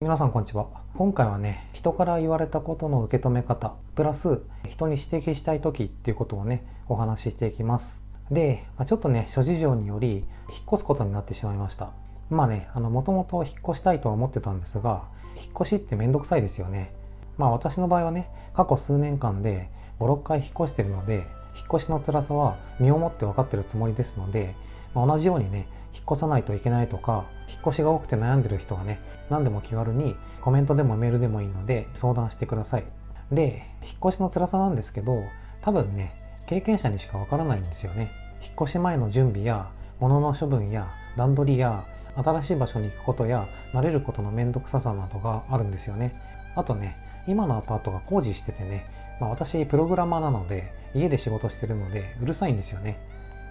皆さんこんにちは。今回はね、人から言われたことの受け止め方プラス人に指摘したい時っていうことをね、お話ししていきます。で、ちょっとね、諸事情により引っ越すことになってしまいました。もともと引っ越したいとは思ってたんですが、引っ越しってめんどくさいですよね。私の場合はね、過去数年間で5、6回引っ越してるので、引っ越しの辛さは身をもって分かってるつもりですので、同じようにね、引っ越さないといけないとか、引っ越しが多くて悩んでる人はね、何でも気軽にコメントでもメールでもいいので相談してください。で、引っ越しの辛さなんですけど、多分ね、経験者にしかわからないんですよね。引っ越し前の準備や物の処分や段取りや新しい場所に行くことや慣れることのめんどくささなどがあるんですよね。あとね、今のアパートが工事しててね、私プログラマーなので家で仕事してるのでうるさいんですよね。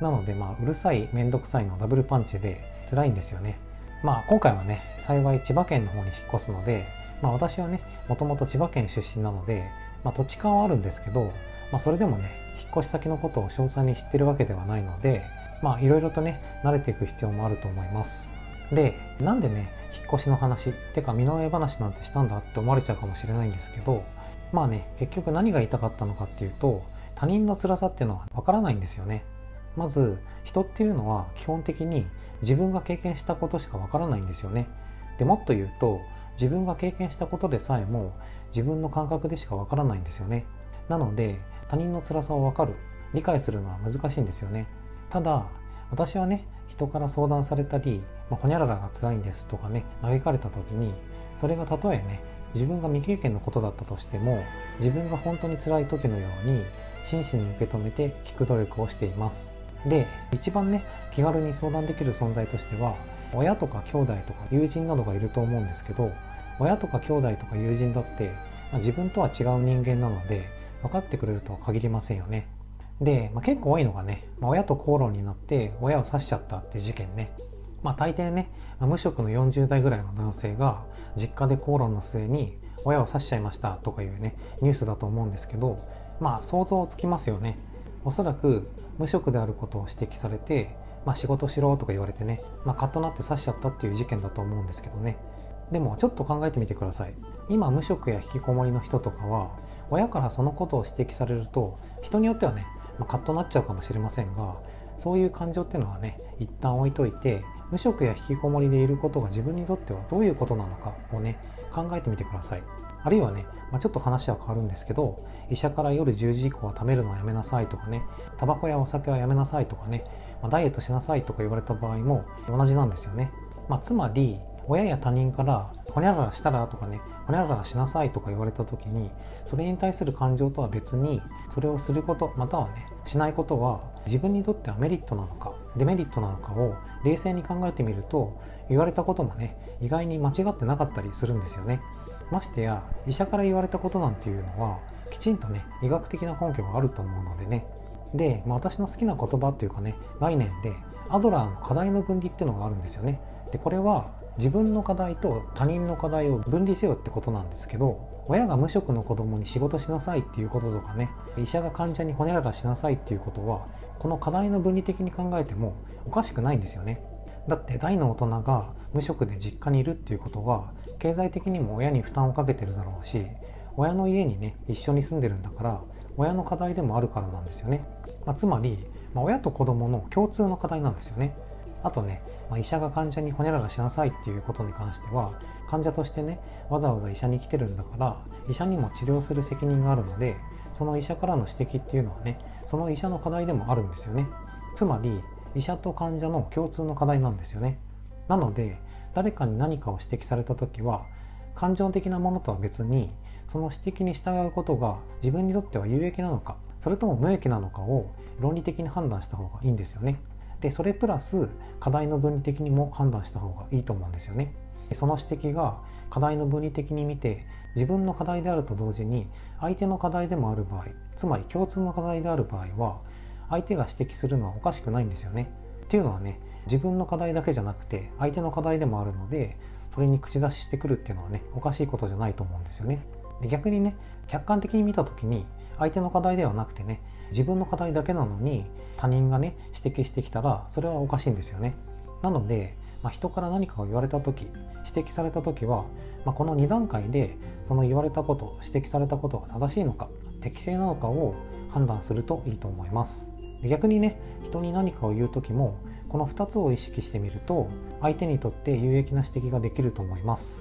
なのでうるさいめんどくさいのダブルパンチで辛いんですよね。今回はね、幸い千葉県の方に引っ越すので、私はね、もともと千葉県出身なので、土地勘はあるんですけど、それでもね、引っ越し先のことを詳細に知ってるわけではないので、いろいろとね、慣れていく必要もあると思います。で、なんでね、引っ越しの話、ってか身の上話なんてしたんだって思われちゃうかもしれないんですけど、結局何が言いたかったのかっていうと、他人の辛さっていうのはわからないんですよね。まず人っていうのは基本的に自分が経験したことしかわからないんですよね。でもっと言うと、自分が経験したことでさえも自分の感覚でしかわからないんですよね。なので他人の辛さをわかる、理解するのは難しいんですよね。ただ私はね、人から相談されたり、ほにゃららが辛いんですとかね、嘆かれた時に、それがたとえね、自分が未経験のことだったとしても、自分が本当に辛い時のように真摯に受け止めて聞く努力をしています。で、一番ね、気軽に相談できる存在としては、親とか兄弟とか友人などがいると思うんですけど、親とか兄弟とか友人だって、自分とは違う人間なので、分かってくれるとは限りませんよね。で、結構多いのがね、親と口論になって親を刺しちゃったっていう事件ね。大抵ね、無職の40代ぐらいの男性が実家で口論の末に親を刺しちゃいましたとかいうね、ニュースだと思うんですけど、想像つきますよね。おそらく無職であることを指摘されて、仕事しろとか言われてね、カッとなって刺しちゃったっていう事件だと思うんですけどね。でもちょっと考えてみてください。今無職や引きこもりの人とかは、親からそのことを指摘されると、人によってはね、カッとなっちゃうかもしれませんが、そういう感情っていうのはね、一旦置いといて、無職や引きこもりでいることが自分にとってはどういうことなのかをね、考えてみてください。あるいはね、ちょっと話は変わるんですけど、医者から夜10時以降は食べるのをやめなさいとかね、タバコやお酒はやめなさいとかね、ダイエットしなさいとか言われた場合も同じなんですよね。つまり、親や他人からほにゃららしたらとかね、ほにゃららしなさいとか言われた時に、それに対する感情とは別に、それをすることまたはね、しないことは自分にとってはメリットなのかデメリットなのかを冷静に考えてみると、言われたこともね、意外に間違ってなかったりするんですよね。ましてや医者から言われたことなんていうのはきちんとね、医学的な根拠があると思うのでね。で、私の好きな言葉っていうかね、概念でアドラーの課題の分離っていうのがあるんですよね。で、これは自分の課題と他人の課題を分離せよってことなんですけど、親が無職の子供に仕事しなさいっていうこととかね、医者が患者にほにゃららしなさいっていうことは、この課題の分離的に考えてもおかしくないんですよね。だって大の大人が無職で実家にいるっていうことは、経済的にも親に負担をかけてるだろうし、親の家にね、一緒に住んでるんだから、親の課題でもあるからなんですよね。つまり、親と子供の共通の課題なんですよね。あとね、医者が患者にほにゃららしなさいっていうことに関しては、患者としてね、わざわざ医者に来てるんだから、医者にも治療する責任があるので、その医者からの指摘っていうのはね、その医者の課題でもあるんですよね。つまり、医者と患者の共通の課題なんですよね。なので、誰かに何かを指摘されたときは、感情的なものとは別に、その指摘に従うことが自分にとっては有益なのか、それとも無益なのかを論理的に判断した方がいいんですよね。で、それプラス課題の分離的にも判断した方がいいと思うんですよね。その指摘が課題の分離的に見て、自分の課題であると同時に相手の課題でもある場合、つまり共通の課題である場合は、相手が指摘するのはおかしくないんですよね。っていうのはね、自分の課題だけじゃなくて相手の課題でもあるので、それに口出ししてくるっていうのはね、おかしいことじゃないと思うんですよね。で、逆にね、客観的に見た時に相手の課題ではなくてね、自分の課題だけなのに他人がね、指摘してきたらそれはおかしいんですよね。なので、人から何かを言われた時、指摘された時は、この2段階でその言われたこと、指摘されたことが正しいのか適正なのかを判断するといいと思います。逆にね、人に何かを言う時もこの2つを意識してみると相手にとって有益な指摘ができると思います。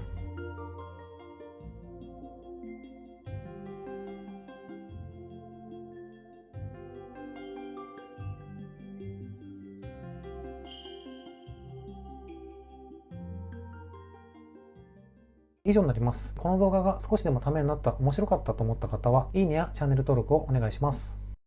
以上になります。この動画が少しでもためになった、面白かったと思った方は、いいねやチャンネル登録をお願いします。